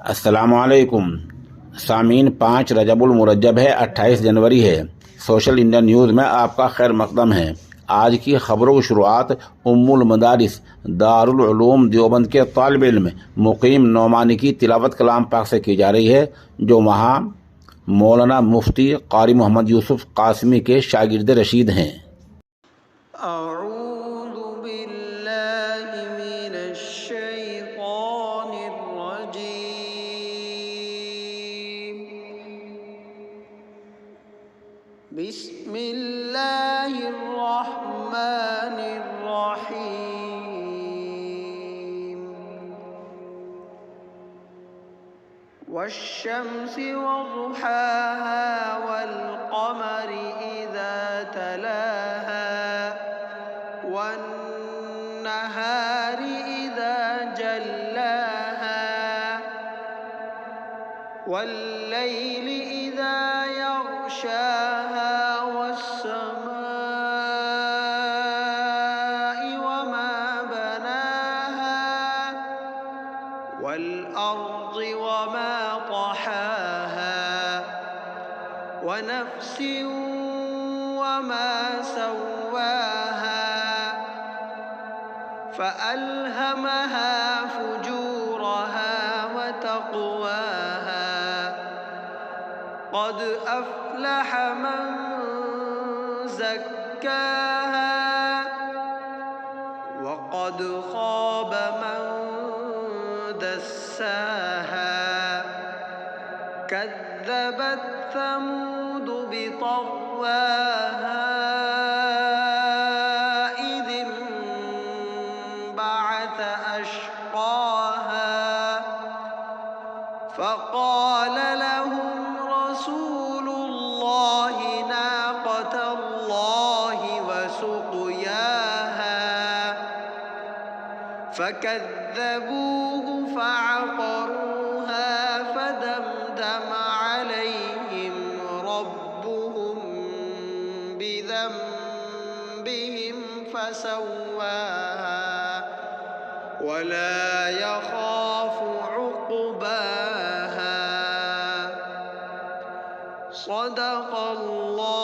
अस्सलामुअलैकुम सामीन। 5 रजबुल मुरज्जब है, 28 जनवरी है। सोशल इंडिया न्यूज़ में आपका खैर मकदम है। आज की खबरों की शुरुआत उम्मुल मदारिस दारुल उलूम देवबंद के तालिब इल्म मुकीम नौमानी की तिलावत कलाम पाक से की जा रही है, जो वहाँ मौलाना मुफ्ती कारी मोहम्मद यूसुफ कासमी के शागिर्द रशीद हैं। वश्शम्सि वज़ुहाहा वल्क़मरि इज़ा तलाहा वन्नहारि इज़ा जल्लाहा वल्लैलि इज़ा यग़शाहा वस्समाइ वमा बनाहा वल्अर्ज़ि वमा طحاها ونفس وما سواها فألهمها فجورها وتقواها قد أفلح من زكاها وقد خاب من دساها كذبت ثمود بطغواها إذ انبعث أشقاها فقال لهم رسول الله ناقة الله وسقياها فكذبوه فعقروها فدمدم عليهم ربهم بذنبهم فسواها ولا يخاف عقباها صدق الله